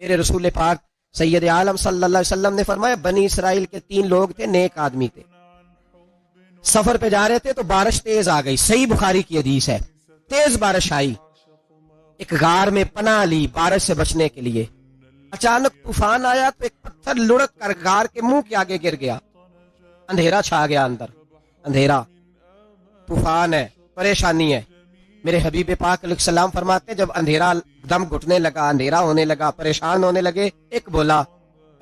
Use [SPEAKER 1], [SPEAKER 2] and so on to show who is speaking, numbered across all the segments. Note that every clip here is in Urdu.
[SPEAKER 1] میرے رسول پاک سید عالم صلی اللہ علیہ وسلم نے فرمایا بنی اسرائیل کے 3 لوگ تھے، نیک آدمی تھے، سفر پہ جا رہے تھے تو بارش تیز آ گئی، صحیح بخاری کی حدیث ہے، تیز بارش آئی، ایک غار میں پناہ لی بارش سے بچنے کے لیے، اچانک طوفان آیا تو ایک پتھر لڑک کر غار کے منہ کے آگے گر گیا، اندھیرا چھا گیا، اندر اندھیرا، طوفان ہے، پریشانی ہے۔ میرے حبیب پاک علیہ السلام فرماتے ہیں جب اندھیرا دم گھٹنے لگا، اندھیرا ہونے لگا، پریشان ہونے لگے، ایک بولا،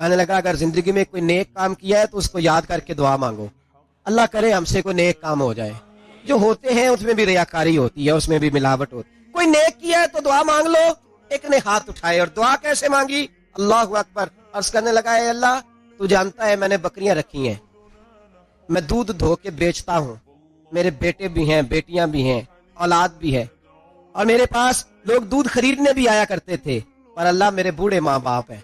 [SPEAKER 1] کہنے لگا اگر زندگی میں کوئی نیک کام کیا ہے تو اس کو یاد کر کے دعا مانگو، اللہ کرے ہم سے کوئی نیک کام ہو جائے۔ جو ہوتے ہیں اس میں بھی ریاکاری ہوتی ہے، اس میں بھی ملاوٹ ہوتی ہے، کوئی نیک کیا ہے تو دعا مانگ لو۔ ایک نے ہاتھ اٹھائے اور دعا کیسے مانگی؟ اللہ اکبر، عرض کرنے لگا اے اللہ تو جانتا ہے میں نے بکریاں رکھی ہیں، میں دودھ دھو کے بیچتا ہوں، میرے بیٹے بھی ہیں، بیٹیاں بھی ہیں، اولاد بھی ہے، اور میرے پاس لوگ دودھ خریدنے بھی آیا کرتے تھے، پر اللہ میرے بوڑھے ماں باپ ہیں،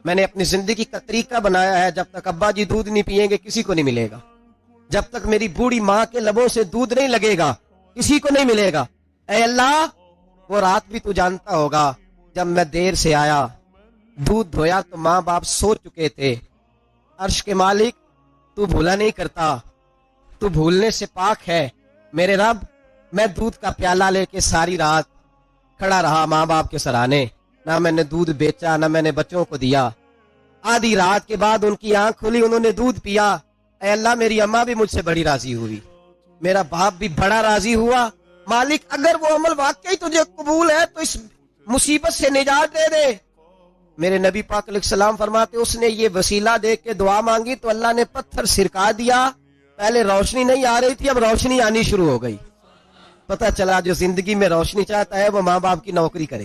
[SPEAKER 1] میں نے اپنی زندگی کا طریقہ بنایا ہے جب تک ابا جی دودھ نہیں پیئیں گے کسی کو نہیں ملے گا، جب تک میری بوڑھی ماں کے لبوں سے دودھ نہیں لگے گا کسی کو نہیں ملے گا۔ اے اللہ وہ رات بھی تو جانتا ہوگا جب میں دیر سے آیا، دودھ دھویا تو ماں باپ سو چکے تھے، عرش کے مالک تو بھولا نہیں کرتا، تو بھولنے سے پاک ہے، میرے رب میں دودھ کا پیالہ لے کے ساری رات کھڑا رہا ماں باپ کے سرانے، نہ میں نے دودھ بیچا نہ میں نے بچوں کو دیا، آدھی رات کے بعد ان کی آنکھ کھلی، انہوں نے دودھ پیا، اے اللہ میری اماں بھی مجھ سے بڑی راضی ہوئی، میرا باپ بھی بڑا راضی ہوا، مالک اگر وہ عمل واقعی تجھے قبول ہے تو اس مصیبت سے نجات دے دے۔ میرے نبی پاک علیہ السلام فرماتے اس نے یہ وسیلہ دیکھ کے دعا مانگی تو اللہ نے پتھر سرکا دیا، پہلے روشنی نہیں آ رہی تھی اب روشنی آنی شروع ہو گئی۔ پتہ چلا جو زندگی میں روشنی چاہتا ہے وہ ماں باپ کی نوکری کرے،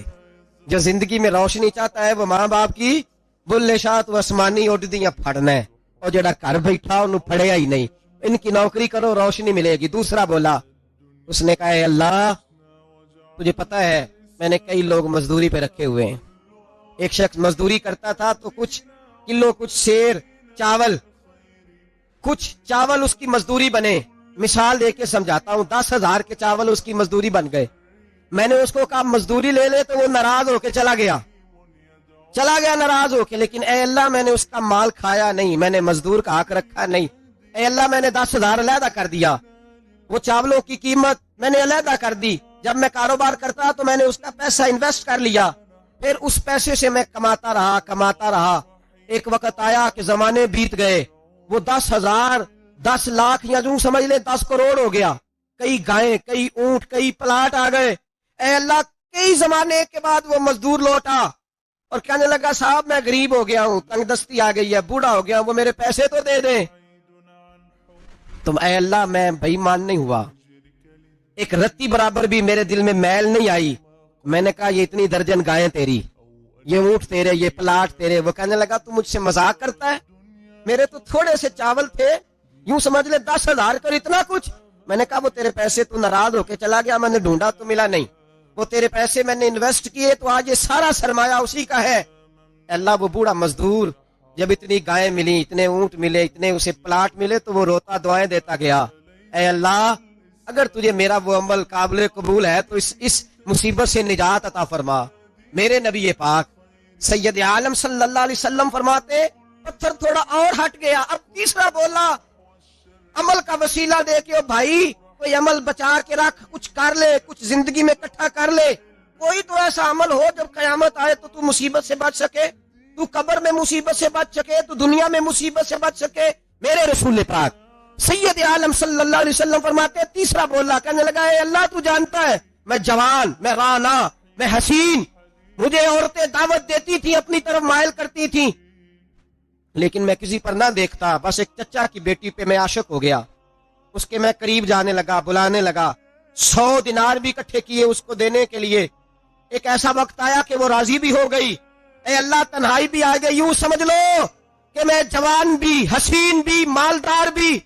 [SPEAKER 1] جو زندگی میں روشنی چاہتا ہے وہ ماں باپ کی بلے شاہ تو آسمانی اڈدیاں پھڑنا ہے، اور جڑا گھر بیٹھا انہوں پھڑیا ہی نہیں، ان کی نوکری کرو روشنی ملے گی۔ دوسرا بولا، اس نے کہا اے اللہ تجھے پتہ ہے میں نے کئی لوگ مزدوری پہ رکھے ہوئے ہیں، ایک شخص مزدوری کرتا تھا تو کچھ کلو کچھ شیر چاول کچھ چاول اس کی مزدوری بنے، مثال دے کے سمجھاتا ہوں، 10,000 کے چاول اس کی مزدوری بن گئے، میں نے اس کو کہا مزدوری لے لے تو وہ ناراض ہو کے چلا گیا ناراض ہو کے، لیکن اے اللہ میں نے اس کا مال کھایا نہیں، میں نے مزدور کا حق رکھا نہیں، اے اللہ میں نے 10,000 علیحدہ کر دیا، وہ چاولوں کی قیمت میں نے علیحدہ کر دی، جب میں کاروبار کرتا تو میں نے اس کا پیسہ انویسٹ کر لیا، پھر اس پیسے سے میں کماتا رہا، ایک وقت آیا کہ زمانے بیت گئے، وہ 10,000 10 لاکھ یا جو سمجھ لے 10 کروڑ ہو گیا، کئی گائیں کئی اونٹ کئی پلاٹ آ گئے، اے اللہ کئی زمانے کے بعد وہ مزدور لوٹا اور کہنے لگا صاحب میں غریب ہو گیا ہوں، تنگ دستی آ گئی ہے، بوڑھا ہو گیا ہوں، وہ میرے پیسے تو دے دیں۔ تم اے اللہ میں بے ایمان نہیں ہوا، ایک رتی برابر بھی میرے دل میں میل نہیں آئی، میں نے کہا یہ اتنی درجن گائیں تیری، یہ اونٹ تیرے، یہ پلاٹ تیرے، وہ کہنے لگا تو مجھ سے مذاق کرتا ہے، میرے تو تھوڑے سے چاول تھے، یوں سمجھ لے 10,000 کر اتنا کچھ، میں نے کہا وہ تیرے پیسے تو ناراض ہو کے چلا گیا، میں نے ڈھونڈا تو ملا نہیں، وہ تیرے پیسے میں نے انویسٹ کیے تو آج یہ سارا سرمایہ اسی کا ہے۔ اللہ وہ بوڑھا مزدور جب اتنی گائیں ملی، اتنے اونٹ ملے، اتنے اسے پلاٹ ملے تو وہ روتا دعائیں دیتا گیا، اے اللہ اگر تجھے میرا وہ عمل قابل قبول ہے تو اس مصیبت سے نجات عطا فرما۔ میرے نبی پاک سید عالم صلی اللہ علیہ وسلم فرماتے پتھر تھوڑا اور ہٹ گیا، اب تیسرا بولا عمل کا وسیلہ دے کے او بھائی کوئی عمل بچا کے رکھ، کچھ کر لے، کچھ زندگی میں اکٹھا کر لے، کوئی تو ایسا عمل ہو جب قیامت آئے تو تو مصیبت سے بچ سکے، تو قبر میں مصیبت سے بچ سکے، تو دنیا میں مصیبت سے بچ سکے۔ میرے رسول پاک سید عالم صلی اللہ علیہ وسلم فرماتے تیسرا بولا، کہنے لگا اے اللہ تو جانتا ہے میں جوان، میں رانا، میں حسین، مجھے عورتیں دعوت دیتی تھی، اپنی طرف مائل کرتی تھیں، لیکن میں کسی پر نہ دیکھتا، بس ایک چچا کی بیٹی پہ میں عاشق ہو گیا، اس کے میں قریب جانے لگا، بلانے لگا، 100 دینار بھی اکٹھے کیے اس کو دینے کے لیے، ایک ایسا وقت آیا کہ وہ راضی بھی ہو گئی، اے اللہ تنہائی بھی آ گئی، یوں سمجھ لو کہ میں جوان بھی، حسین بھی، مالدار بھی،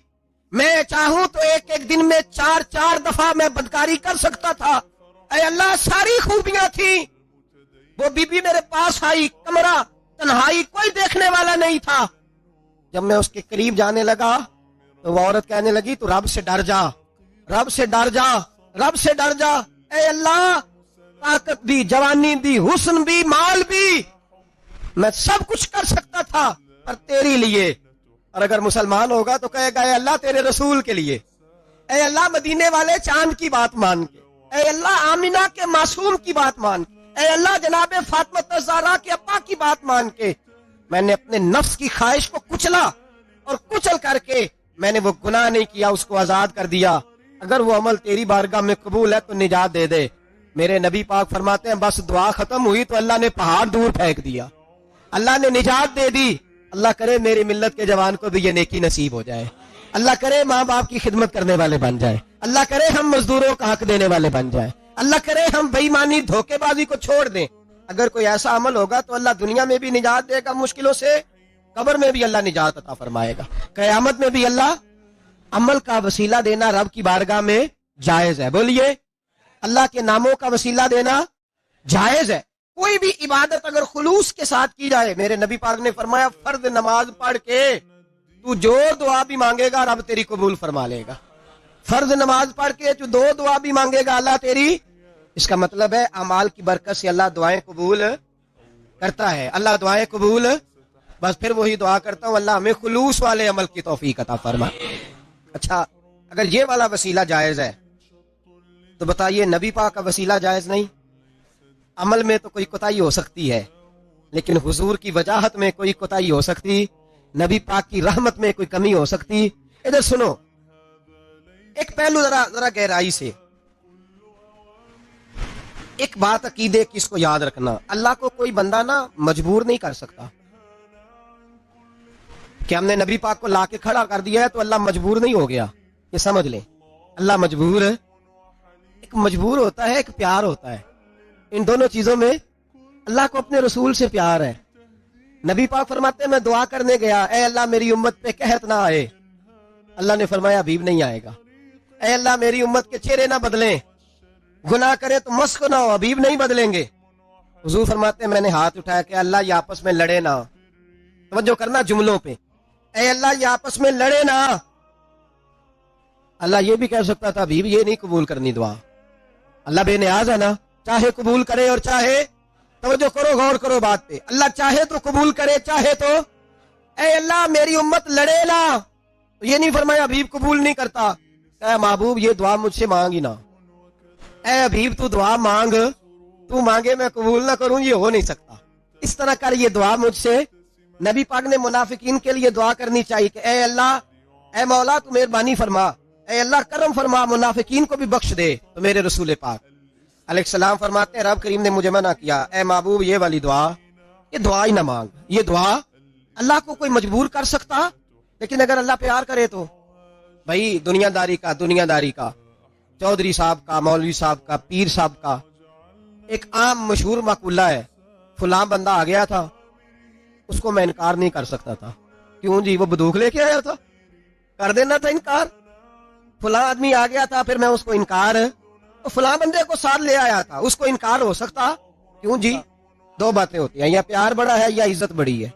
[SPEAKER 1] میں چاہوں تو ایک دن میں 4 دفعہ میں بدکاری کر سکتا تھا، اے اللہ ساری خوبیاں تھیں، وہ بی بی میرے پاس آئی، کمرہ تنہائی، کوئی دیکھنے والا نہیں تھا، جب میں اس کے قریب جانے لگا تو وہ عورت کہنے لگی تو رب سے ڈر جا، رب سے ڈر جا، رب سے ڈر جا، اے اللہ طاقت بھی، جوانی بھی، حسن بھی، مال بھی، میں سب کچھ کر سکتا تھا پر تیری لیے. اور اگر مسلمان ہوگا تو کہے گا اے اللہ تیرے رسول کے لیے، اے اللہ مدینے والے چاند کی بات مان کے، اے اللہ آمینہ کے معصوم کی بات مان کے، اے اللہ جناب فاطمہ الزہرا کے ابا کی بات مان کے میں نے اپنے نفس کی خواہش کو کچلا اور کچل کر کے میں نے وہ گناہ نہیں کیا، اس کو آزاد کر دیا. اگر وہ عمل تیری بارگاہ میں قبول ہے تو نجات دے دے. میرے نبی پاک فرماتے ہیں بس دعا ختم ہوئی تو اللہ نے پہاڑ دور پھینک دیا، اللہ نے نجات دے دی. اللہ کرے میری ملت کے جوان کو بھی یہ نیکی نصیب ہو جائے. اللہ کرے ماں باپ کی خدمت کرنے والے بن جائے. اللہ کرے ہم مزدوروں کا حق دینے والے بن جائے. اللہ کرے ہم بے ایمانی دھوکے بازی کو چھوڑ دیں. اگر کوئی ایسا عمل ہوگا تو اللہ دنیا میں بھی نجات دے گا مشکلوں سے، قبر میں بھی اللہ نجات عطا فرمائے گا، قیامت میں بھی اللہ. عمل کا وسیلہ دینا رب کی بارگاہ میں جائز ہے. بولیے اللہ کے ناموں کا وسیلہ دینا جائز ہے. کوئی بھی عبادت اگر خلوص کے ساتھ کی جائے، میرے نبی پاک نے فرمایا فرض نماز پڑھ کے تو جو دعا بھی مانگے گا رب تیری قبول فرما لے گا. فرض نماز پڑھ کے تو دو دعا بھی مانگے گا اللہ تیری. اس کا مطلب ہے اعمال کی برکت سے اللہ دعائیں قبول کرتا ہے. اللہ دعائیں قبول، بس پھر وہی دعا کرتا ہوں اللہ ہمیں خلوص والے عمل کی توفیق عطا فرما. اچھا اگر یہ والا وسیلہ جائز ہے تو بتائیے نبی پاک کا وسیلہ جائز نہیں؟ عمل میں تو کوئی کوتاہی ہو سکتی ہے لیکن حضور کی وجاہت میں کوئی کوتاہی ہو سکتی، نبی پاک کی رحمت میں کوئی کمی ہو سکتی. ادھر سنو ایک پہلو ذرا گہرائی سے، ایک بات عقیدے کی اس کو یاد رکھنا، اللہ کو کوئی بندہ نا مجبور نہیں کر سکتا. کہ ہم نے نبی پاک کو لا کے کھڑا کر دیا ہے تو اللہ مجبور نہیں ہو گیا، یہ سمجھ لیں. اللہ مجبور ہے، ایک مجبور ہوتا ہے ایک پیار ہوتا ہے. ان دونوں چیزوں میں اللہ کو اپنے رسول سے پیار ہے. نبی پاک فرماتے ہیں میں دعا کرنے گیا اے اللہ میری امت پہ قحط نہ آئے. اللہ نے فرمایا حبیب نہیں آئے گا. اے اللہ میری امت کے چہرے نہ بدلیں، گناہ کرے تو مسخ نہ ہو، حبیب نہیں بدلیں گے. حضور فرماتے ہیں میں نے ہاتھ اٹھایا کہ اللہ یہ آپس میں لڑے نہ. توجہ کرنا جملوں پہ، اے اللہ یہ آپس میں لڑے نہ. اللہ یہ بھی کہہ سکتا تھا حبیب یہ نہیں قبول کرنی دعا. اللہ بے نیاز ہے نا، چاہے قبول کرے اور چاہے، توجہ کرو غور کرو بات پہ، اللہ چاہے تو قبول کرے چاہے تو. اے اللہ میری امت لڑے نہ، یہ نہیں فرمایا حبیب قبول نہیں کرتا. اے محبوب یہ دعا مجھ سے مانگ ہی نہ. اے حبیب تو دعا مانگ، تو مانگے میں قبول نہ کروں، یہ ہو نہیں سکتا. اس طرح کر یہ دعا مجھ سے. نبی پاک نے منافقین کے لیے دعا کرنی چاہیے کہ اے اللہ، اے مولا تو مہربانی فرما، اے اللہ کرم فرما، منافقین کو بھی بخش دے. تو میرے رسول پاک علیہ السلام فرماتے ہیں رب کریم نے مجھے منع کیا، اے محبوب یہ والی دعا، یہ دعا ہی نہ مانگ. یہ دعا اللہ کو کوئی مجبور کر سکتا، لیکن اگر اللہ پیار کرے تو بھائی دنیا داری کا چودھری صاحب کا، مولوی صاحب کا، پیر صاحب کا ایک عام مشہور مقولہ ہے، فلاں بندہ آ گیا تھا اس کو میں انکار نہیں کر سکتا تھا. کیوں جی؟ وہ بندوق لے کے آیا تھا، کر دینا تھا انکار. فلاں آدمی آ گیا تھا پھر میں اس کو انکار، فلاں بندے کو ساتھ لے آیا تھا اس کو انکار ہو سکتا؟ کیوں جی؟ دو باتیں ہوتی ہیں، یا پیار بڑا ہے یا عزت بڑی ہے.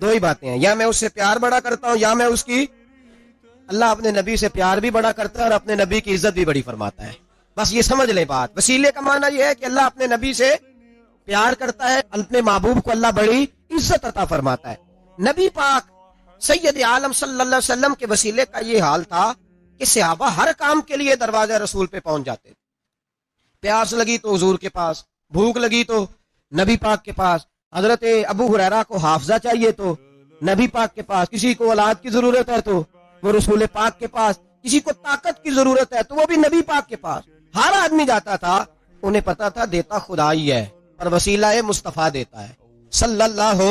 [SPEAKER 1] دو ہی باتیں ہیں، یا میں اس سے پیار بڑا کرتا ہوں یا میں اس کی. اللہ اپنے نبی سے پیار بھی بڑا کرتا ہے اور اپنے نبی کی عزت بھی بڑی فرماتا ہے. بس یہ سمجھ لیں بات. وسیلے کا معنی یہ ہے کہ اللہ اپنے نبی سے پیار کرتا ہے، اپنے محبوب کو اللہ بڑی عزت عطا فرماتا ہے. نبی پاک سید عالم صلی اللہ علیہ وسلم کے وسیلے کا یہ حال تھا کہ صحابہ ہر کام کے لیے دروازہ رسول پہ پہنچ جاتے تھے. پیاس لگی تو حضور کے پاس، بھوک لگی تو نبی پاک کے پاس. حضرت ابو ہریرہ کو حافظہ چاہیے تو نبی پاک کے پاس، کسی کو اولاد کی ضرورت ہے تو وہ رسول پاک کے پاس، کسی کو طاقت کی ضرورت ہے تو وہ بھی نبی پاک کے پاس. ہر آدمی جاتا تھا، انہیں پتا تھا دیتا خدا ہی ہے اور وسیلہ مصطفیٰ دیتا ہے صلی اللہ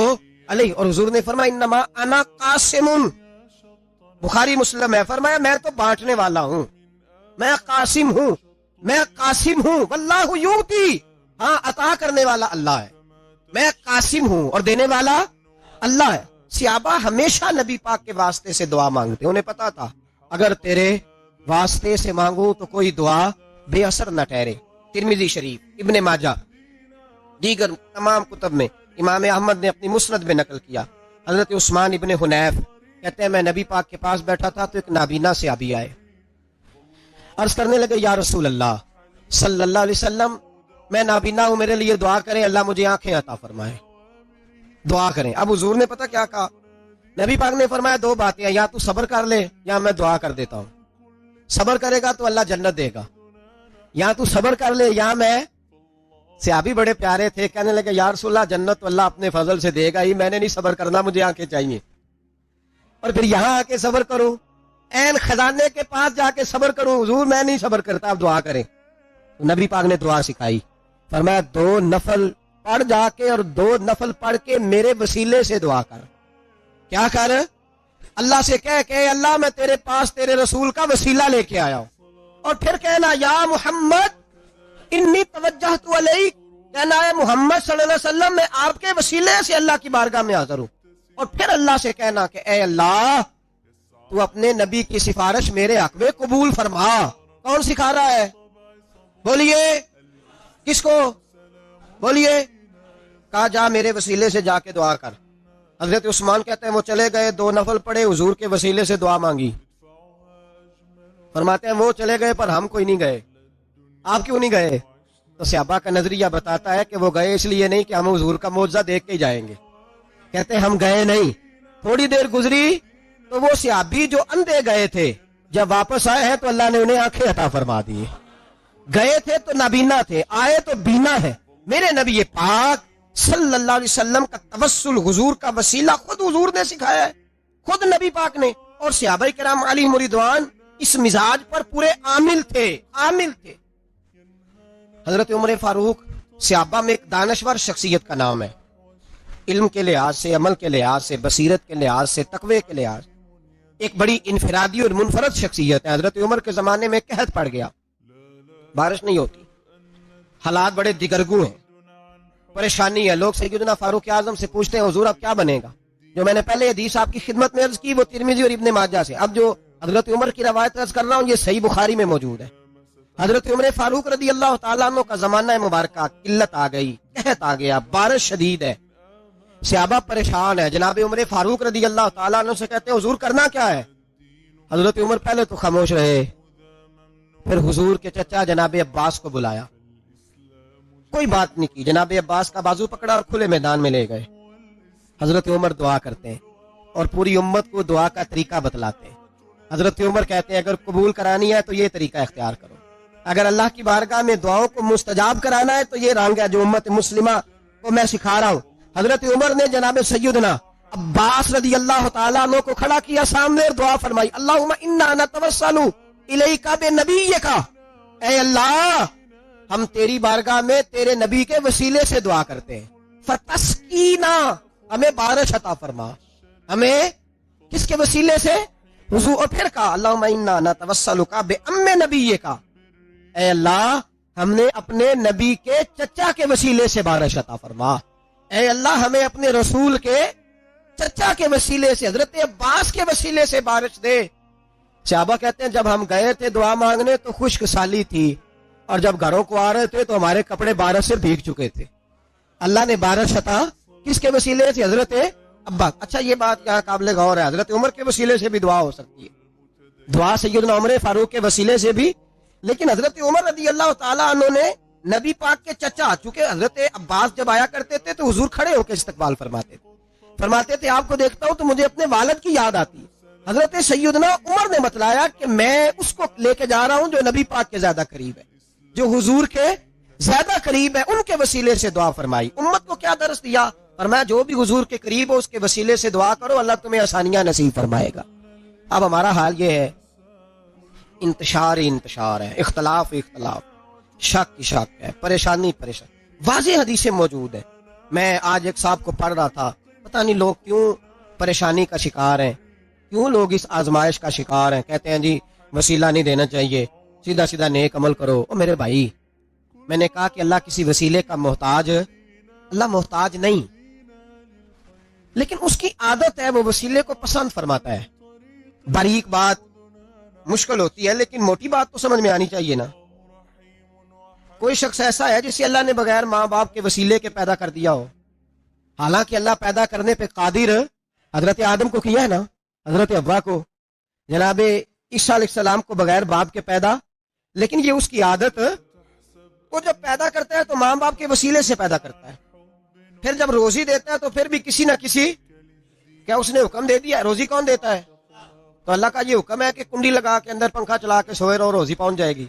[SPEAKER 1] علیہ. اور حضور نے فرمایا انما انا قاسم، بخاری مسلم ہے، فرمایا میں تو بانٹنے والا ہوں، میں قاسم ہوں، میں قاسم ہوں. واللہ یعطی، ہاں عطا کرنے والا اللہ ہے، میں قاسم ہوں اور دینے والا اللہ ہے. صحابہ ہمیشہ نبی پاک کے واسطے سے دعا مانگتے، انہیں پتا تھا اگر تیرے واسطے سے مانگوں تو کوئی دعا بے اثر نہ ٹھہرے. ترمذی شریف، ابن ماجہ، دیگر تمام کتب میں امام احمد نے اپنی مسند میں نقل کیا. حضرت عثمان ابن حنیف کہتے ہیں میں نبی پاک کے پاس بیٹھا تھا تو ایک نابینا صحابی آئے، عرض کرنے لگے یا رسول اللہ صلی اللہ علیہ وسلم میں نابینا ہوں، میرے لیے دعا کریں اللہ مجھے آنکھیں عطا فرمائے. دعا کریں. اب حضور نے پتہ کیا کہا؟ نبی پاک نے فرمایا دو باتیں ہیں، یا تو صبر کر لے یا میں دعا کر دیتا ہوں. صبر کرے گا تو اللہ جنت دے گا، یا تو صبر کر لے یا میں. صحابی بڑے پیارے تھے، کہنے لگے یا رسول اللہ جنت تو اللہ اپنے فضل سے دے گا ہی، میں نے نہیں صبر کرنا، مجھے آنکھیں چاہیے. اور پھر یہاں آ کے صبر کروں، این خزانے کے پاس جا کے صبر کروں؟ حضور میں نہیں صبر کرتا، آپ دعا کریں. تو نبی پاک نے دعا سکھائی، فرمایا 2 نفل پڑھ جا کے اور 2 نفل پڑھ کے میرے وسیلے سے دعا کر. کیا کر؟ اللہ سے کہہ کہ اللہ میں تیرے پاس تیرے رسول کا وسیلہ لے کے آیا ہوں. اور پھر کہنا یا محمد انی توجہت الیک، کہنا ہے محمد صلی اللہ علیہ وسلم میں آپ کے وسیلے سے اللہ کی بارگاہ میں حاضر ہوں. اور پھر اللہ سے کہنا کہ اے اللہ تو اپنے نبی کی سفارش میرے حق میں قبول فرما. کون سکھا رہا ہے؟ بولیے کس کو؟ بولیے. کہا جا میرے وسیلے سے جا کے دعا کر. حضرت عثمان کہتے ہیں وہ چلے گئے، 2 نفل پڑھے، حضور کے وسیلے سے دعا مانگی. فرماتے ہیں وہ چلے گئے پر ہم کوئی نہیں گئے. آپ کیوں نہیں گئے؟ تو صحابہ کا نظریہ بتاتا ہے کہ وہ گئے اس لیے نہیں کہ ہم حضور کا معجزہ دیکھ کے ہی جائیں گے. کہتے ہیں ہم گئے نہیں. تھوڑی دیر گزری تو وہ صحابی جو اندھے گئے تھے جب واپس آئے ہیں تو اللہ نے انہیں آنکھیں عطا فرما دی. گئے تھے تو نابینا تھے، آئے تو بینا ہے. میرے نبی پاک صلی اللہ علیہ وسلم کا توسل حضور کا وسیلہ خود حضور نے سکھایا ہے، خود نبی پاک نے. اور صحابہ کرام علیہم رضوان اس مزاج پر پورے عامل تھے. حضرت عمر فاروق صحابہ میں ایک دانشور شخصیت کا نام ہے، علم کے لحاظ سے، عمل کے لحاظ سے، بصیرت کے لحاظ سے، تقوی کے لحاظ، ایک بڑی انفرادی اور منفرد شخصیت ہے. حضرت عمر کے زمانے میں قحط پڑ گیا، بارش نہیں ہوتی، حالات بڑے دگرگوں ہیں، پریشانی ہے. لوگ سیدنا فاروق اعظم سے پوچھتے ہیں حضور اب کیا بنے گا؟ جو میں نے پہلے حدیث آپ کی خدمت میں عرض کی وہ ترمذی اور ابن ماجہ سے، اب جو حضرت عمر کی روایت عرض کر رہا ہوں یہ صحیح بخاری میں موجود ہے. حضرت عمر فاروق رضی اللہ تعالیٰ عنہ کا زمانہ مبارکہ، قلت آ گئی، قحط آ گیا، بارش شدید ہے، صحابہ پریشان ہے. جناب عمر فاروق رضی اللہ تعالیٰ عنہ سے کہتے ہیں حضور کرنا کیا ہے؟ حضرت عمر پہلے تو خاموش رہے، پھر حضور کے چچا جناب عباس کو بلایا، کوئی بات نہیں کی. جناب عباس کا بازو پکڑا اور کھلے میدان میں لے گئے. حضرت عمر دعا کرتے ہیں اور پوری امت کو دعا کا طریقہ بتلاتے ہیں. حضرت عمر کہتے ہیں اگر قبول کرانی ہے تو یہ طریقہ اختیار کرو، اگر اللہ کی بارگاہ میں دعاؤں کو مستجاب کرانا ہے تو یہ رنگ ہے جو امت مسلمہ کو میں سکھا رہا ہوں. حضرت عمر نے جناب سیدنا عباس رضی اللہ تعالیٰ عنہ کو کھڑا کیا سامنے اور دعا فرمائی، اللہم انا نتوسل الیک بنبیک، اے اللہ ہم تیری بارگاہ میں تیرے نبی کے وسیلے سے دعا کرتے ہیں، فتسقینا، ہمیں بارش عطا فرما. ہمیں کس کے وسیلے سے؟ حضور. اور پھر کہا اللہم انا نتوسلک بام نبیک، اے اللہ ہم نے اپنے نبی کے چچا کے وسیلے سے بارش عطا فرما. اے اللہ ہمیں اپنے رسول کے چچا کے وسیلے سے، حضرت عباس کے وسیلے سے بارش دے. صحابہ کہتے ہیں جب ہم گئے تھے دعا مانگنے تو خشک سالی تھی، اور جب گھروں کو آ رہے تھے تو ہمارے کپڑے بارش سے بھیگ چکے تھے. اللہ نے بارش عطا کس کے وسیلے سے؟ حضرت عباس. اچھا یہ بات یہاں قابل غور ہے، حضرت عمر کے وسیلے سے بھی دعا ہو سکتی ہے، دعا سیدنا عمر فاروق کے وسیلے سے بھی. لیکن حضرت عمر رضی اللہ تعالیٰ عنہ نے نبی پاک کے چچا، چونکہ حضرت عباس جب آیا کرتے تھے تو حضور کھڑے ہو کے استقبال فرماتے تھے آپ کو دیکھتا ہوں تو مجھے اپنے والد کی یاد آتی ہے. حضرت سیدنا عمر نے بتلایا کہ میں اس کو لے کے جا رہا ہوں جو نبی پاک کے زیادہ قریب ہے، جو حضور کے زیادہ قریب ہے، ان کے وسیلے سے دعا فرمائی. امت کو کیا درس دیا؟ فرمایا جو بھی حضور کے قریب ہو اس کے وسیلے سے دعا کرو، اللہ تمہیں آسانیاں نصیب فرمائے گا. اب ہمارا حال یہ ہے، انتشار ہے، اختلاف شک کی شک ہے، پریشانی. واضح حدیثیں موجود ہیں. میں آج ایک صاحب کو پڑھ رہا تھا، پتہ نہیں لوگ کیوں پریشانی کا شکار ہیں، کیوں لوگ اس آزمائش کا شکار ہیں. کہتے ہیں جی وسیلہ نہیں دینا چاہیے، سیدھا سیدھا نیک عمل کرو. او میرے بھائی، میں نے کہا کہ اللہ کسی وسیلے کا محتاج، اللہ محتاج نہیں، لیکن اس کی عادت ہے وہ وسیلے کو پسند فرماتا ہے. باریک بات مشکل ہوتی ہے لیکن موٹی بات تو سمجھ میں آنی چاہیے نا. کوئی شخص ایسا ہے جسے اللہ نے بغیر ماں باپ کے وسیلے کے پیدا کر دیا ہو، حالانکہ اللہ پیدا کرنے پہ قادر حضرت آدم کو کیا ہے نا، حضرت حوا کو، جناب عیسیٰ علیہ السلام کو بغیر باپ کے پیدا، لیکن یہ اس کی عادت، وہ جب پیدا کرتا ہے تو ماں باپ کے وسیلے سے پیدا کرتا ہے. پھر جب روزی دیتا ہے تو پھر بھی کسی نہ کسی، کیا اس نے حکم دے دیا؟ روزی کون دیتا ہے؟ تو اللہ کا یہ حکم ہے کہ کنڈی لگا کے اندر پنکھا چلا کے سوئے رہو، روزی پہنچ جائے گی؟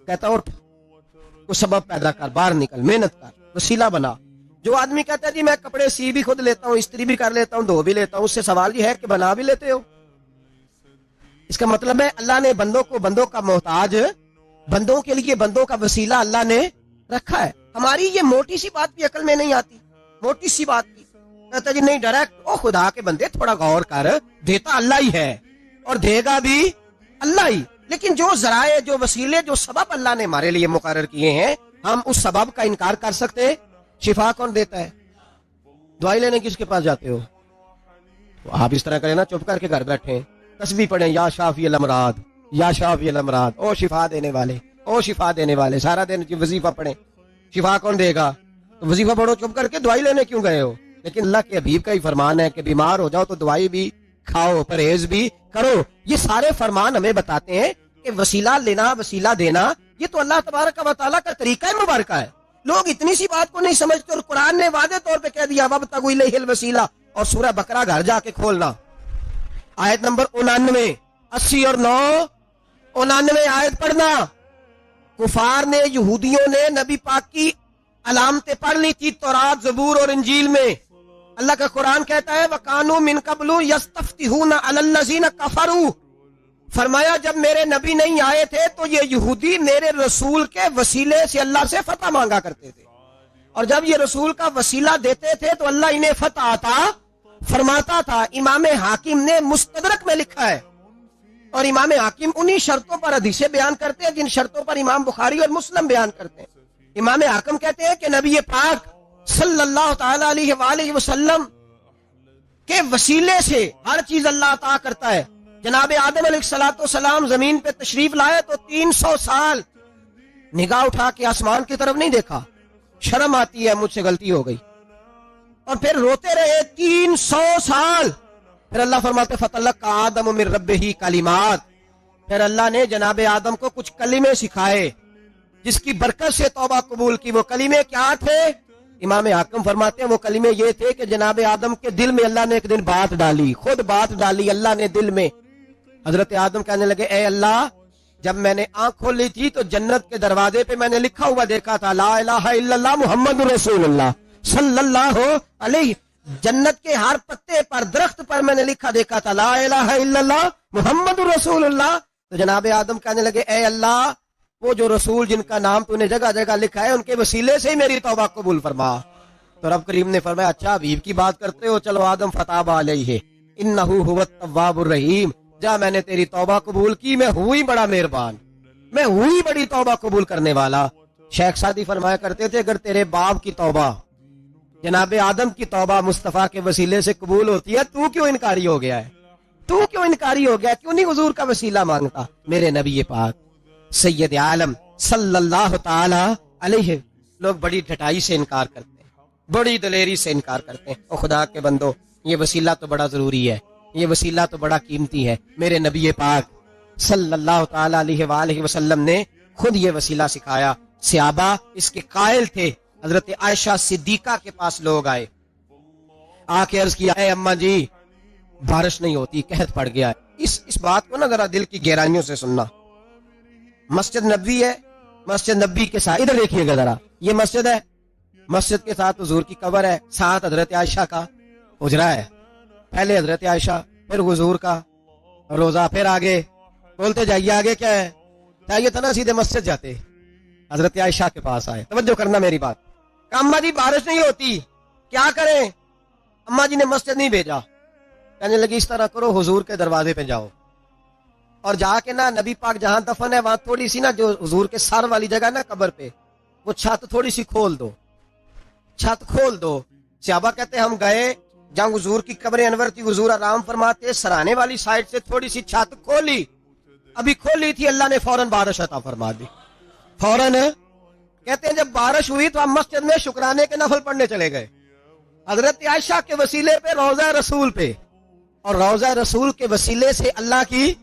[SPEAKER 1] کہتا اور کوئی سبب پیدا کر، باہر نکل، محنت کر، وسیلہ بنا۔ جو آدمی کہتا ہے جی میں کپڑے سی بھی خود لیتا ہوں، استری بھی کر لیتا ہوں، دھو بھی لیتا ہوں، اس سے سوال یہ ہے کہ بنا بھی لیتے ہو؟ اس کا مطلب ہے اللہ نے بندوں کو بندوں کا محتاج، بندوں کے لیے بندوں کا وسیلہ اللہ نے رکھا ہے۔ ہماری یہ موٹی سی بات بھی عقل میں نہیں آتی، موٹی سی بات بھی کہتا جی نہیں ڈائریکٹ، او خدا کے بندے تھوڑا غور کر، دیتا اللہ ہی ہے اور دے گا بھی اللہ ہی، لیکن جو ذرائع، جو وسیلے، جو سبب اللہ نے ہمارے لیے مقرر کیے ہیں، ہم اس سبب کا انکار کر سکتے ہیں؟ شفا کون دیتا ہے؟ دوائی لینے کس کے پاس جاتے ہو؟ آپ اس طرح کریں نا، چپ کر کے گھر بیٹھیں، تسبیح پڑھیں، یا شافی الامراض، یا شافی الامراض، او شفا دینے والے، او شفا دینے والے، سارا دن وظیفہ پڑھیں، شفا کون دے گا؟ تو وظیفہ پڑھو چپ کر کے، دوائی لینے کیوں گئے ہو؟ لیکن اللہ کے حبیب کا ہی فرمان ہے کہ بیمار ہو جاؤ تو دوائی بھی کھاؤ، پرہیز بھی کرو۔ یہ سارے فرمان ہمیں بتاتے ہیں کہ وسیلہ لینا، وسیلہ دینا، یہ تو اللہ تبارک و تعالیٰ کا طریقہ مبارکہ ہے۔ لوگ اتنی سی بات کو نہیں سمجھتے، اور قرآن نے واضح طور پہ کہہ دیا وابتغوا الیہ الوسیلہ، اور سورہ بقرہ گھر جا کے کھولنا، آیت نمبر 99، 80 اور 9، 99 آیت پڑھنا۔ کفار نے، یہودیوں نے نبی پاک کی علامتیں پڑھ لی تھی تورات، زبور اور انجیل میں۔ اللہ کا قرآن کہتا ہے وَكَانُوا مِن قَبْلُ يَسْتَفْتِحُونَ عَلَى الَّذِينَ كَفَرُوا، فرمایا جب میرے نبی نہیں آئے تھے تو یہ یہودی میرے رسول کے وسیلے سے اللہ سے فتح مانگا کرتے تھے، اور جب یہ رسول کا وسیلہ دیتے تھے تو اللہ انہیں فتح عطا فرماتا تھا۔ امام حاکم نے مستدرک میں لکھا ہے، اور امام حاکم انہی شرطوں پر حدیثیں بیان کرتے ہیں جن شرطوں پر امام بخاری اور مسلم بیان کرتے ہیں۔ امام حاکم کہتے ہیں کہ نبی پاک صلی اللہ تعالی علیہ وآلہ وسلم کے وسیلے سے ہر چیز اللہ عطا کرتا ہے۔ جناب آدم علیہ السلام زمین پہ تشریف لائے تو 300 سال نگاہ اٹھا کے آسمان کی طرف نہیں دیکھا، شرم آتی ہے مجھ سے غلطی ہو گئی، اور پھر روتے رہے 300 سال۔ پھر اللہ فرماتے فَتَلَقَّىٰ آدَمُ مِن رَبِّهِ کلمات، پھر اللہ نے جناب آدم کو کچھ کلمے سکھائے جس کی برکت سے توبہ قبول کی۔ وہ کلمے کیا تھے؟ امام حاکم فرماتے ہیں وہ کلمے یہ تھے کہ جناب آدم کے دل میں اللہ نے ایک دن بات ڈالی، خود بات ڈالی اللہ نے دل میں۔ حضرت آدم کہنے لگے اے اللہ، جب میں نے آنکھ کھولی تھی تو جنت کے دروازے پہ میں نے لکھا ہوا دیکھا تھا لا الہ الا اللہ محمد رسول اللہ صلی اللہ علیہ، جنت کے ہر پتے پر، درخت پر میں نے لکھا دیکھا تھا لا الہ الا اللہ محمد رسول اللہ۔ تو جناب آدم کہنے لگے اے اللہ، وہ جو رسول جن کا نام تو نے جگہ جگہ لکھا ہے ان کے وسیلے سے ہی میری توبہ قبول فرما۔ تو رب کریم نے فرمایا اچھا حبیب کی بات کرتے ہو، چلو آدم فتاب علیہ انہ هو التواب الرحیم، جا میں نے تیری توبہ قبول کی، میں ہوئی بڑا مہربان، میں ہوئی بڑی توبہ قبول کرنے والا۔ شیخ سعدی فرمایا کرتے تھے اگر تیرے باپ کی توبہ، جناب آدم کی توبہ مصطفیٰ کے وسیلے سے قبول ہوتی ہے، تو کیوں انکاری ہو گیا ہے؟ تو کیوں انکاری ہو گیا؟ کیوں نہیں حضور کا وسیلہ مانگتا؟ میرے نبی پاک سید عالم صلی اللہ تعالی علیہ، لوگ بڑی ڈٹائی سے انکار کرتے ہیں، بڑی دلیری سے انکار کرتے ہیں۔ او خدا کے بندو، یہ وسیلہ تو بڑا ضروری ہے، یہ وسیلہ تو بڑا قیمتی ہے۔ میرے نبی پاک صلی اللہ تعالی علیہ وآلہ وسلم نے خود یہ وسیلہ سکھایا۔ صحابہ اس کے قائل تھے۔ حضرت عائشہ صدیقہ کے پاس لوگ آئے، آ کے عرض کیا اے اماں جی بارش نہیں ہوتی، قحط پڑ گیا ہے۔ اس بات کو نا ذرا دل کی گہرائیوں سے سننا۔ مسجد نبوی ہے، مسجد نبی کے ساتھ ادھر دیکھیے گا ذرا، یہ مسجد ہے، مسجد کے ساتھ حضور کی قبر ہے، ساتھ حضرت عائشہ کا حجرہ ہے، پہلے حضرت عائشہ پھر حضور کا روزہ، پھر آگے بولتے جائیے آگے کیا ہے، چاہیے تھا نا سیدھے مسجد جاتے۔ حضرت عائشہ کے پاس آئے، توجہ کرنا میری بات، اماں جی بارش نہیں ہوتی کیا کریں؟ اماں جی نے مسجد نہیں بھیجا، کہنے لگی اس طرح کرو حضور کے دروازے پہ جاؤ، اور جا کے نا نبی پاک جہاں دفن ہے وہاں تھوڑی سی نا جو حضور کے سر والی جگہ نا قبر پہ، وہ چھت تھوڑی سی کھول دو، چھت کھول دو۔ صحابہ کہتے ہم گئے جہاں حضور کی قبر انور تھی، حضور آرام فرماتے، سرانے والی سائڈ سے تھوڑی سی چھت کھولی، ابھی کھولی تھی اللہ نے فوراً بارش عطا فرما دی، فوراً۔ کہتے ہیں جب بارش ہوئی تو ہم مسجد میں شکرانے کے نفل پڑھنے چلے گئے، حضرت عائشہ کے وسیلے پہ، روضہ رسول پہ، اور روضہ رسول کے وسیلے سے اللہ کی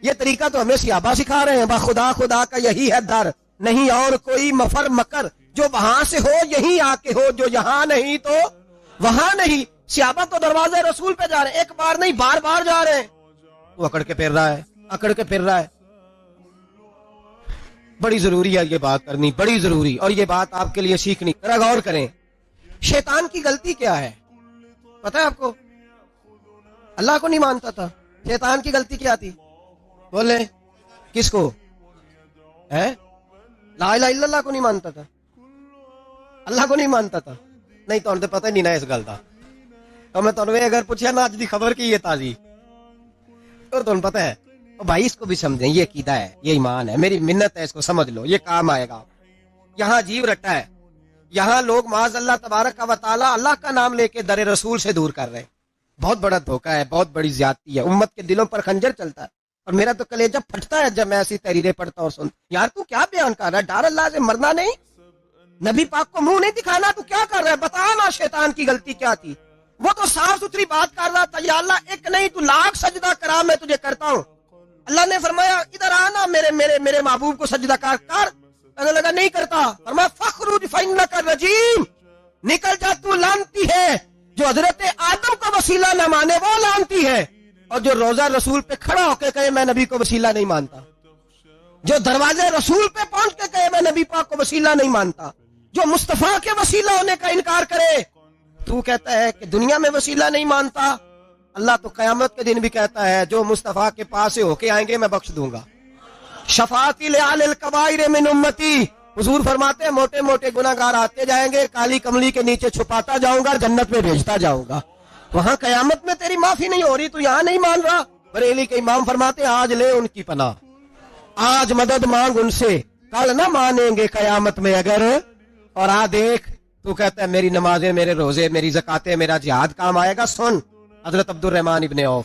[SPEAKER 1] یہ طریقہ تو ہمیں صحابہ سکھا رہے ہیں۔ خدا خدا کا یہی ہے در، نہیں اور کوئی مفر مکر، جو وہاں سے ہو یہیں آ کے ہو، جو یہاں نہیں تو وہاں نہیں. صحابہ تو دروازے رسول پہ جا رہے ہیں, ایک بار نہیں بار بار جا رہے ہیں. وہ اکڑ کے پھر رہا ہے, اکڑ کے پھر رہا ہے. بڑی ضروری ہے یہ بات کرنی, بڑی ضروری, اور یہ بات آپ کے لیے سیکھنی, ذرا غور کریں. شیطان کی غلطی کیا ہے پتہ ہے آپ کو؟ اللہ کو نہیں مانتا تھا. شیطان کی غلطی کیا تھی بولے؟ کس کو ہے؟ لا الہ الا اللہ کو نہیں مانتا تھا, اللہ کو نہیں مانتا تھا. نہیں تو پتہ نہیں نہ اس گل کا. تو میں تمہیں اگر پوچھا نا اج دی خبر کی یہ تازی, اور تمہیں پتہ ہے بھائی اس کو بھی سمجھیں, یہ عقیدہ ہے, یہ ایمان ہے, میری منت ہے, اس کو سمجھ لو, یہ کام آئے گا. یہاں عجیب رٹا ہے, یہاں لوگ معاذ اللہ تبارک و تعالی اللہ کا نام لے کے در رسول سے دور کر رہے ہیں. بہت بڑا دھوکہ ہے, بہت بڑی زیادتی ہے, امت کے دلوں پر خنجر چلتا ہے. اور میرا تو کلیجہ پھٹتا ہے جب میں ایسی تحریریں پڑھتا اور سنتا. یار تو کیا بیان کر رہا ہے؟ ڈر اللہ سے مرنا نہیں, نبی پاک کو منہ نہیں دکھانا, تو کیا کر رہا ہے؟ بتا نا شیطان کی غلطی کیا تھی. وہ تو صاف ستھری بات کر رہا تھا, یا اللہ ایک نہیں تو لاکھ سجدہ کرا میں تجھے کرتا ہوں. اللہ نے فرمایا ادھر آنا, میرے میرے میرے محبوب کو سجدہ کر. کہنے لگا نہیں کرتا. فرمایا فخرج فإنک رجیم, نکل جا تو لعنتی ہے. جو حضرت آدم کا وسیلہ نہ مانے وہ لعنتی ہے, اور جو روزہ رسول پہ کھڑا ہو کے کہے میں نبی کو وسیلہ نہیں مانتا, جو دروازے رسول پہ پہنچ کے کہے میں نبی پاک کو وسیلہ نہیں مانتا, جو مصطفیٰ کے وسیلہ ہونے کا انکار کرے. تو کہتا ہے کہ دنیا میں وسیلہ نہیں مانتا, اللہ تو قیامت کے دن بھی کہتا ہے جو مصطفیٰ کے پاس سے ہو کے آئیں گے میں بخش دوں گا. شفاعتی لعل الکبائر من امتی, حضور فرماتے ہیں موٹے موٹے گناہگار آتے جائیں گے, کالی کملی کے نیچے چھپاتا جاؤں گا, جنت میں بھیجتا جاؤں گا. وہاں قیامت میں تیری معافی نہیں ہو رہی, تو یہاں نہیں مان رہا. بریلی کے امام فرماتے ہیں آج لے ان کی پناہ, آج مدد مانگ ان سے, کل نہ مانیں گے قیامت میں اگر. اور دیکھ تو کہتا ہے میری نمازیں, میرے روزے, میری زکاتیں, میرا جہاد کام آئے گا. سن حضرت عبد الرحمن ابن عوف,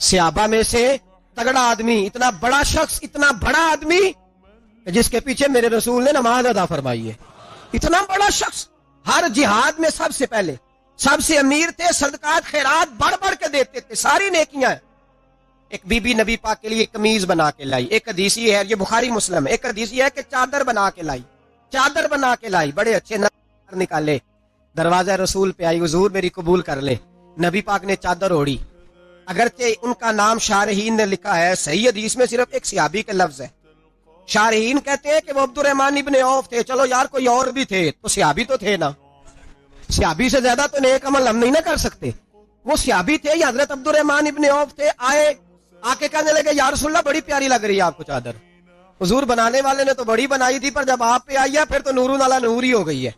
[SPEAKER 1] صحابہ میں سے تگڑا آدمی, اتنا بڑا شخص, اتنا بڑا آدمی جس کے پیچھے میرے رسول نے نماز ادا فرمائی ہے. اتنا بڑا شخص ہر جہاد میں سب سے پہلے, سب سے امیر تھے, صدقات خیرات بڑھ بڑھ کے دیتے تھے, ساری نیکیاں. ایک بی بی نبی پاک کے لیے قمیض بنا کے لائی, ایک حدیث یہ ہے, یہ بخاری مسلم ہے, ایک حدیث یہ ہے کہ چادر بنا کے لائی, چادر بنا کے لائی, بڑے اچھے نظر نکالے, دروازہ رسول پہ آئی, حضور میری قبول کر لے. نبی پاک نے چادر اوڑی, اگرچہ ان کا نام شارحین نے لکھا ہے, صحیح حدیث میں صرف ایک صحابی کے لفظ ہے. شارحین کہتے ہیں کہ وہ عبد الرحمن ابن عوف تھے. چلو یار کوئی اور بھی تھے تو صحابی تو تھے نا, صحابی سے زیادہ تو نیک عمل ہم نہیں نہ کر سکتے. وہ صحابی تھے یا حضرت عبد الرحمن ابن عوف تھے. آئے, آ کے کہنے لگے یا رسول اللہ بڑی پیاری لگ رہی ہے آپ کو چادر. حضور بنانے والے نے تو بڑی بنائی تھی, پر جب آپ پہ آئی ہے پھر تو نور علی نور ہی ہو گئی ہے.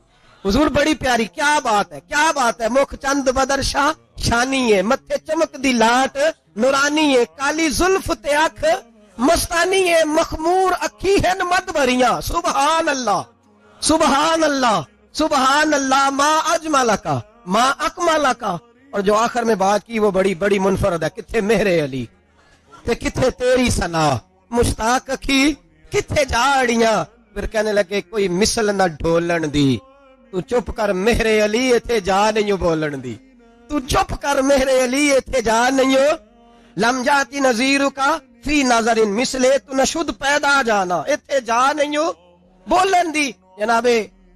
[SPEAKER 1] حضور بڑی پیاری, کیا بات ہے, کیا بات ہے. مکھ چند بدر شاہ شانی ہے, متھے چمک دی لاٹ نورانی ہے, کالی زلف تے اکھ مستانی ہے, مخمور اکھی ہیں مد بھریاں. سبحان اللہ, سبحان اللہ, سبحان اللہ. ما اجمل کا, ما اکمل کا. اور جو آخر میں بات کی وہ بڑی بڑی منفرد ہے. کتھے مہرے علی تے کتھے تیری سنا, مشتاق اکھی کتھے جاڑیاں. پھر کہنے لگے کوئی مثل نہ ڈھولن دی, تو چپ کر مہرے علی ایتھے جا نہیں بولن دی, تو چپ کر مہرے علی ایتھے جا نہیں. لم جاتی نظیر کا فی نظر مثلے, تو نشد پیدا جانا ایتھے جا نہیں بولن دی. جناب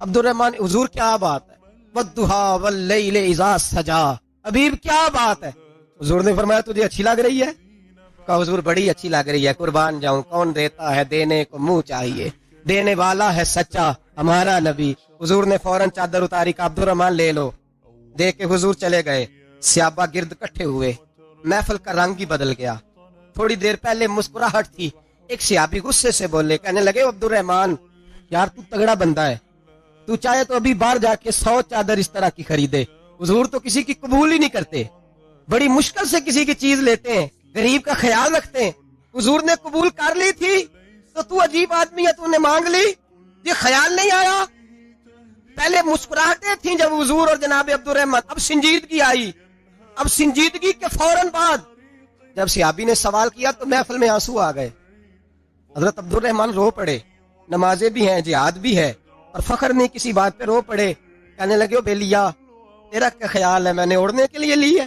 [SPEAKER 1] عبد الرحمن, حضور کیا بات ہے. والضحیٰ واللیل اذا سجا, حبیب کیا بات ہے. حضور نے فرمایا تجھے اچھی لگ رہی ہے؟ کہا حضور بڑی اچھی لگ رہی ہے, قربان جاؤں, کون دیتا ہے دینے کو منہ چاہیے, دینے والا ہے سچا ہمارا نبی. حضور نے فوراً چادر اتاری, کا عبد الرحمن لے لو. دے کے حضور چلے گئے. صحابہ گرد کٹھے ہوئے, محفل کا رنگ ہی بدل گیا. تھوڑی دیر پہلے مسکراہٹ تھی, ایک صحابی غصے سے بولے, کہنے لگے عبد الرحمن یار تو تگڑا بندہ ہے, تو چاہے تو ابھی باہر جا کے 100 چادر اس طرح کی خریدے. حضور تو کسی کی قبول ہی نہیں کرتے, بڑی مشکل سے کسی کی چیز لیتے ہیں, غریب کا خیال رکھتے ہیں. حضور نے قبول کر لی تھی تو تو عجیب آدمی ہے, تو نے مانگ لی, یہ خیال نہیں آیا. پہلے مسکراہٹیں تھیں جب حضور اور جناب عبد الرحمن, اب سنجیدگی آئی. اب سنجیدگی کے فوراً بعد جب صحابی نے سوال کیا تو محفل میں آنسو آ گئے. حضرت عبد الرحمن رو پڑے, نمازیں بھی ہیں, جہاد بھی ہے, اور فخر نہیں کسی بات پہ رو پڑے. کہنے لگے بے لیا تیرا کیا خیال ہے, میں نے اوڑھنے کے لیے لی ہے,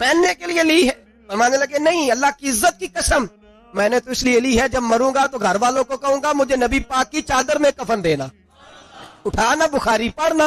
[SPEAKER 1] پہننے کے لیے لی ہے؟ فرمانے لگے نہیں, اللہ کی عزت کی قسم, میں نے تو اس لیے لی ہے جب مروں گا تو گھر والوں کو کہوں گا مجھے نبی پاک کی چادر میں کفن دینا. اٹھانا بخاری پڑھنا,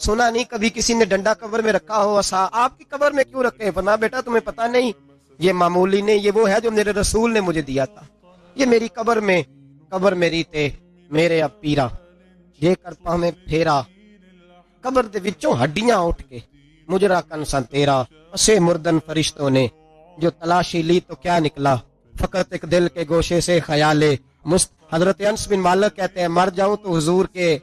[SPEAKER 1] سنا نہیں کبھی کسی نے ڈنڈا قبر میں رکھا ہو عصا، آپ کی قبر میں کیوں رکھے؟ فرمایا بیٹا تمہیں پتہ نہیں، یہ معمولی نہیں، یہ وہ ہے جو میرے رسول نے مجھے دیا تھا، یہ میری قبر میں، قبر میری تے میرے اب پیرا جے کر پاویں پھیرا، قبر دے وچوں ہڈیاں اٹھ کے مجرا کن سن تیرا، اسے مردن فرشتوں نے جو تلاشی لی تو کیا نکلا، فقط ایک دل کے گوشے سے خیالے حضرت انس بن مالک کہتے ہیں مر جاؤں تو حضور کے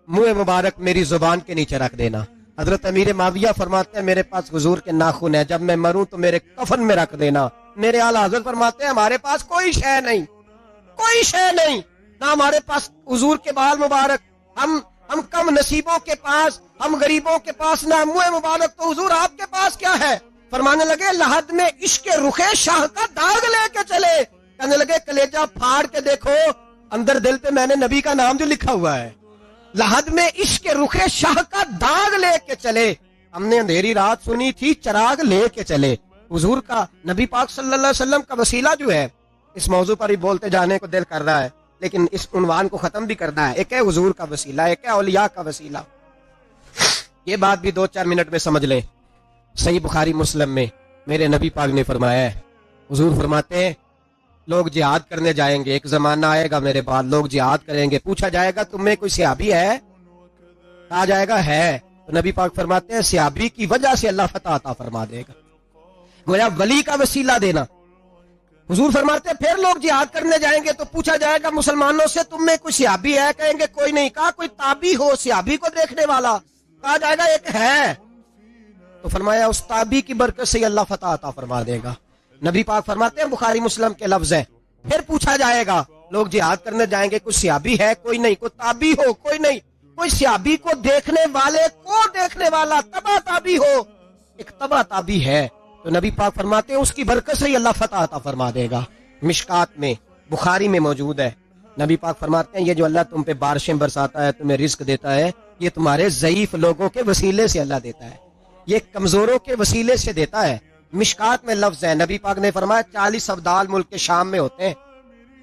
[SPEAKER 1] منہ مبارک میری زبان کے نیچے رکھ دینا۔ حضرت امیر معاویہ فرماتے ہیں میرے پاس حضور کے ناخن ہے، جب میں مروں تو میرے کفن میں رکھ دینا۔ میرے اعلیٰ حضرت فرماتے ہیں ہمارے پاس کوئی شے نہیں، کوئی شے نہیں، نہ ہمارے پاس حضور کے بال مبارک، ہم کم نصیبوں کے پاس، ہم غریبوں کے پاس نہ منہ مبارک، تو حضور آپ کے پاس کیا ہے؟ فرمانے لگے لحد میں عشق رخ شاہ کا داغ لے کے چلے، کہنے لگے کلیجہ پھاڑ کے دیکھو اندر دل پہ میں نے نبی کا نام جو لکھا ہوا ہے، لحد میں عشق رخ شاہ کا داغ لے کے چلے، ہم نے اندھیری رات سنی تھی چراغ لے کے چلے۔ حضور کا، نبی پاک صلی اللہ علیہ وسلم کا وسیلہ جو ہے، اس موضوع پر ہی بولتے جانے کو دل کر رہا ہے لیکن اس عنوان کو ختم بھی کرنا ہے۔ ایک ہے حضور کا وسیلہ، ایک ہے اولیاء کا وسیلہ۔ یہ بات بھی 2-4 منٹ میں سمجھ لیں۔ صحیح بخاری مسلم میں میرے نبی پاک نے فرمایا ہے، حضور فرماتے ہیں لوگ جہاد کرنے جائیں گے، ایک زمانہ آئے گا میرے بعد لوگ جہاد کریں گے، پوچھا جائے گا تم میں کوئی صحابی ہے؟ کہا جائے گا ہے، تو نبی پاک فرماتے ہیں صحابی کی وجہ سے اللہ فتح عطا فرما دے گا، گویا ولی کا وسیلہ دینا۔ حضور فرماتے ہیں پھر لوگ جہاد کرنے جائیں گے تو پوچھا جائے گا مسلمانوں سے تم میں کوئی صحابی ہے؟ کہیں گے کوئی نہیں۔ کہا کوئی تابعی ہو صحابی کو دیکھنے والا؟ کہا جائے گا ایک ہے، تو فرمایا اس تابعی کی برکت سے اللہ فتح عطا فرما دے گا۔ نبی پاک فرماتے ہیں بخاری مسلم کے لفظ ہے، پھر پوچھا جائے گا لوگ جہاد کرنے جائیں گے، کوئی صحابی ہے؟ کوئی نہیں۔ کوئی تابعی ہو؟ کوئی نہیں۔ کوئی صحابی کو دیکھنے والے کو دیکھنے والا تبع تابعی ہو؟ ایک تبع تابعی ہے، تو نبی پاک فرماتے ہیں اس کی برکت سے ہی اللہ فتح عطا فرما دے گا۔ مشکات میں، بخاری میں موجود ہے، نبی پاک فرماتے ہیں یہ جو اللہ تم پہ بارشیں برساتا ہے، تمہیں رزق دیتا ہے، یہ تمہارے ضعیف لوگوں کے وسیلے سے اللہ دیتا ہے، یہ کمزوروں کے وسیلے سے دیتا ہے۔ مشکات میں لفظ ہے، نبی پاک نے فرمایا 40 ابدال ملک کے شام میں ہوتے ہیں،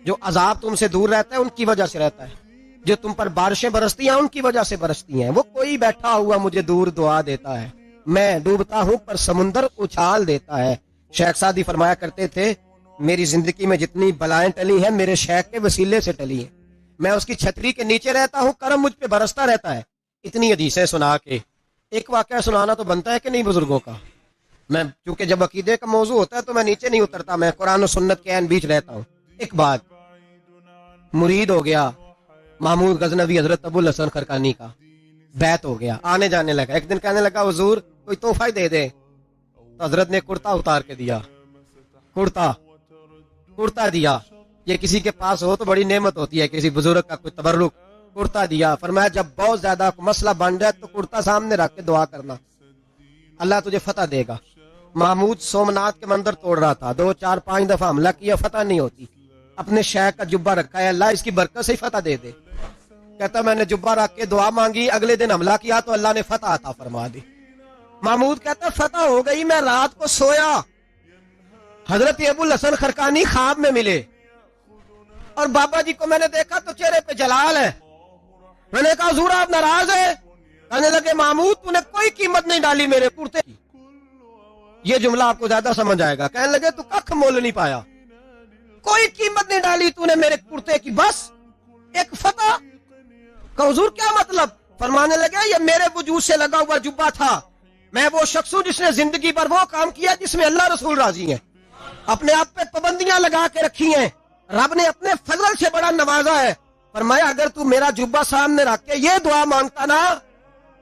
[SPEAKER 1] جو عذاب تم سے دور رہتا ہے ان کی وجہ سے رہتا ہے، جو تم پر بارشیں برستی ہیں ان کی وجہ سے برستی ہیں۔ وہ کوئی بیٹھا ہوا مجھے دور دعا دیتا ہے، میں ڈوبتا ہوں پر سمندر اچھال دیتا ہے۔ شیخ سعدی فرمایا کرتے تھے میری زندگی میں جتنی بلائیں ٹلی ہیں میرے شیخ کے وسیلے سے ٹلی ہیں، میں اس کی چھتری کے نیچے رہتا ہوں، کرم مجھ پہ برستا رہتا ہے۔ اتنی حدیثیں سنا کے ایک واقعہ سنانا تو بنتا ہے کہ نہیں بزرگوں کا؟ میں چونکہ جب عقیدے کا موضوع ہوتا ہے تو میں نیچے نہیں اترتا، میں قرآن و سنت کے عین بیچ رہتا ہوں۔ ایک بات، مرید ہو گیا محمود غزنوی حضرت ابو الحسن خرقانی کا، بیعت ہو گیا، آنے جانے لگا۔ ایک دن کہنے لگا حضور کوئی تحفہ ہی دے دے، تو حضرت نے کرتا اتار کے دیا، کرتا دیا۔ یہ کسی کے پاس ہو تو بڑی نعمت ہوتی ہے، کسی بزرگ کا کوئی تبرک، کرتا دیا۔ فرمایا جب بہت زیادہ مسئلہ بن جائے تو کرتا سامنے رکھ کے دعا کرنا، اللہ تجھے فتح دے گا۔ محمود سومناتھ کے مندر توڑ رہا تھا، 2 4 5 دفعہ حملہ کیا، فتح نہیں ہوتی۔ اپنے شیخ کا جبہ رکھا ہے، اللہ اس کی برکت سے ہی فتح دے دے۔ کہتا میں نے جبہ رکھ کے دعا مانگی، اگلے دن حملہ کیا تو اللہ نے فتح عطا فرما دی۔ محمود کہتا فتح ہو گئی، میں رات کو سویا، حضرت ابو الحسن خرقانی خواب میں ملے، اور بابا جی کو میں نے دیکھا تو چہرے پہ جلال ہے۔ میں نے کہا حضور آپ ناراض ہیں؟ کہنے لگے محمود تو نے کوئی قیمت نہیں ڈالی میرے کرتے کی۔ یہ جملہ آپ کو زیادہ سمجھ آئے گا۔ کہنے لگے تو ککھ مول نہیں پایا، کوئی قیمت نہیں ڈالی تو نے میرے کرتے کی، بس ایک فتح۔ کہ حضور کیا مطلب؟ فرمانے لگے یہ میرے وجود سے لگا ہوا جبہ تھا، میں وہ شخص ہوں جس نے زندگی پر وہ کام کیا جس میں اللہ رسول راضی ہیں، اپنے آپ پہ پابندیاں لگا کے رکھی ہیں، رب نے اپنے فضل سے بڑا نوازا ہے۔ فرمایا اگر تو میرا جبہ سامنے رکھ کے یہ دعا مانگتا نا،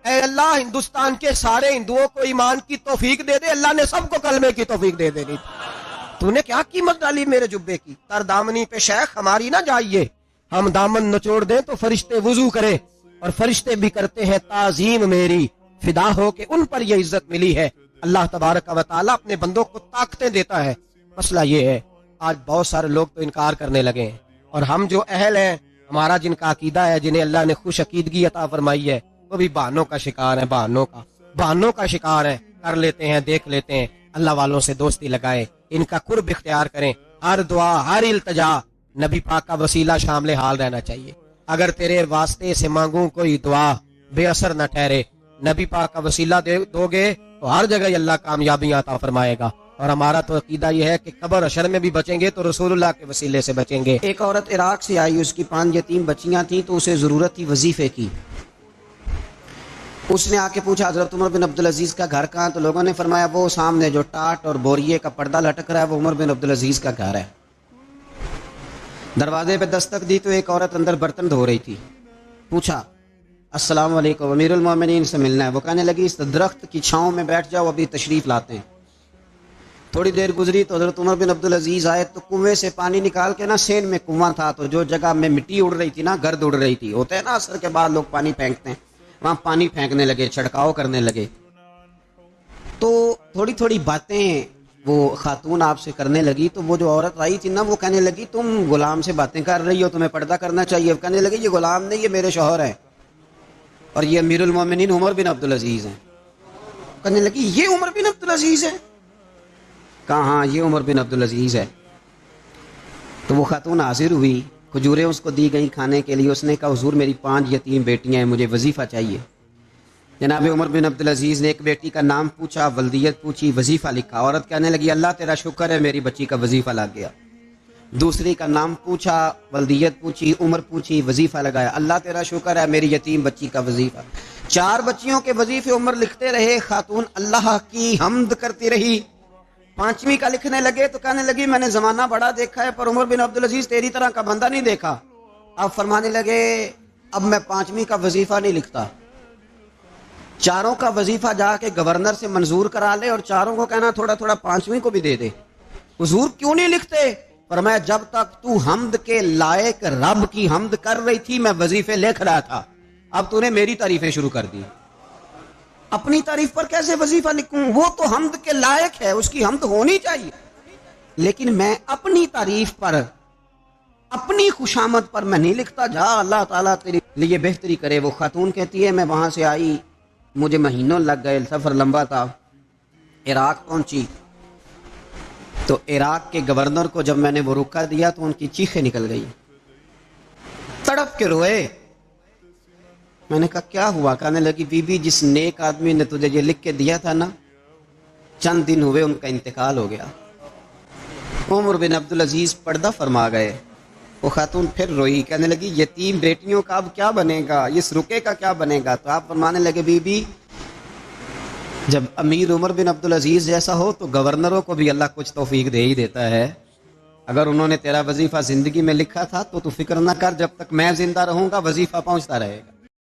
[SPEAKER 1] اے اللہ ہندوستان کے سارے ہندوؤں کو ایمان کی توفیق دے دے، اللہ نے سب کو کلمے کی توفیق دے دینی تھی۔ تو نے کیا قیمت ڈالی میرے جبے کی؟ تر دامنی پہ شیخ ہماری نہ جائیے، ہم دامن نچوڑ دیں تو فرشتے وضو کریں، اور فرشتے بھی کرتے ہیں تعظیم میری، فدا ہو کہ ان پر یہ عزت ملی ہے۔ اللہ تبارک و تعالیٰ اپنے بندوں کو طاقتیں دیتا ہے۔ مسئلہ یہ ہے آج بہت سارے لوگ تو انکار کرنے لگے ہیں، اور ہم جو اہل ہیں، ہمارا جن کا عقیدہ ہے، جنہیں اللہ نے خوش عقیدگی عطا فرمائی ہے، وہ بھی بہانوں کا شکار ہے، بہانوں کا شکار ہے۔ کر لیتے ہیں، دیکھ لیتے ہیں، اللہ والوں سے دوستی لگائیں، ان کا قرب اختیار کریں، ہر دعا ہر التجا نبی پاک کا وسیلہ شامل حال رہنا چاہیے۔ اگر تیرے واسطے سے مانگوں کوئی دعا بے اثر نہ ٹھہرے، نبی پاک کا وسیلہ دو گے تو ہر جگہ اللہ کامیابی عطا فرمائے گا. اور ہمارا تو عقیدہ یہ ہے کہ قبر حشر میں بھی بچیں گے تو رسول اللہ کے وسیلے سے بچیں گے.
[SPEAKER 2] ایک عورت عراق سے آئی، اس کی 5 یتیم بچیاں تھیں تو اسے ضرورت تھی وظیفے کی. اس نے آ کے پوچھا حضرت عمر بن عبدالعزیز کا گھر کہاں؟ تو لوگوں نے فرمایا وہ سامنے جو ٹاٹ اور بوریے کا پردہ لٹک رہا ہے وہ عمر بن عبدالعزیز کا گھر ہے. دروازے پہ دستک دی تو ایک عورت اندر برتن دھو رہی تھی. پوچھا السلام علیکم، امیر المومنین سے ملنا ہے. وہ کہنے لگی اس درخت کی چھاؤں میں بیٹھ جاؤ، ابھی تشریف لاتے ہیں. تھوڑی دیر گزری تو حضرت عمر بن عبدالعزیز آئے تو کنویں سے پانی نکال کے نا، سین میں کنواں تھا تو جو جگہ میں مٹی اڑ رہی تھی نا، گرد اڑ رہی تھی، ہوتا ہے نا عصر کے بعد لوگ پانی پھینکتے ہیں، وہاں پانی پھینکنے لگے، چھڑکاؤ کرنے لگے. تو تھوڑی تھوڑی باتیں وہ خاتون آپ سے کرنے لگی. تو وہ جو عورت آئی تھی نا، وہ کہنے لگی تم غلام سے باتیں کر رہی ہو، تمہیں پردہ کرنا چاہیے. کہنے لگی یہ غلام نہیں، یہ میرے شوہر ہیں اور یہ امیر المومنین عمر بن عبدالعزیز ہیں. کہنے لگی یہ عمر بن عبدالعزیز ہے؟ کہا ہاں یہ عمر بن عبدالعزیز ہے. تو وہ خاتون حاضر ہوئی، کھجوریں اس کو دی گئیں کھانے کے لیے. اس نے کہا حضور میری 5 یتیم بیٹیاں ہیں، مجھے وظیفہ چاہیے. جناب عمر بن عبدالعزیز نے ایک بیٹی کا نام پوچھا، ولدیت پوچھی، وظیفہ لکھا. عورت کہنے لگی اللہ تیرا شکر ہے میری بچی کا وظیفہ لگ گیا. دوسری کا نام پوچھا، ولدیت پوچھی، عمر پوچھی، وظیفہ لگایا. اللہ تیرا شکر ہے میری یتیم بچی کا وظیفہ. 4 بچیوں کے وظیفے عمر لکھتے رہے. خاتون اللہ کی حمد کرتی رہی. 5ویں کا لکھنے لگے تو کہنے لگی میں نے زمانہ بڑا دیکھا ہے پر عمر بن عبدالعزیز تیری طرح کا بندہ نہیں دیکھا. اب فرمانے لگے اب میں 5ویں کا وظیفہ نہیں لکھتا. 4 کا وظیفہ جا کے گورنر سے منظور کرا لے اور 4 کو کہنا تھوڑا تھوڑا 5ویں کو بھی دے دے. حضور کیوں نہیں لکھتے؟ فرمایا جب تک تو حمد کے لائق رب کی حمد کر رہی تھی میں وظیفے لکھ رہا تھا، اب تو نے میری تعریفیں شروع کر دی. اپنی تعریف پر کیسے وظیفہ لکھوں؟ وہ تو حمد کے لائق ہے، اس کی حمد ہونی چاہیے، لیکن میں اپنی تعریف پر، اپنی خوشامد پر میں نہیں لکھتا. جا اللہ تعالیٰ تیرے لیے بہتری کرے. وہ خاتون کہتی ہے میں وہاں سے آئی، مجھے مہینوں لگ گئے، سفر لمبا تھا. عراق پہنچی تو عراق کے گورنر کو جب میں نے وہ رکا دیا تو ان کی چیخیں نکل گئی، تڑپ کے روئے. میں نے کہا کیا ہوا؟ کہنے لگی بی بی جس نیک آدمی نے تجھے یہ لکھ کے دیا تھا نا، چند دن ہوئے ان کا انتقال ہو گیا. عمر بن عبدالعزیز پردہ فرما گئے. وہ خاتون پھر روئی، کہنے لگی یتیم بیٹیوں کا اب کیا بنے گا، اس رکے کا کیا بنے گا؟ تو آپ فرمانے لگے بی بی جب امیر عمر بن عبدالعزیز جیسا ہو تو گورنروں کو بھی اللہ کچھ توفیق دے ہی دیتا ہے. اگر انہوں نے تیرا وظیفہ زندگی میں لکھا تھا تو فکر نہ کر، جب تک میں زندہ رہوں گا وظیفہ پہنچتا رہے گا.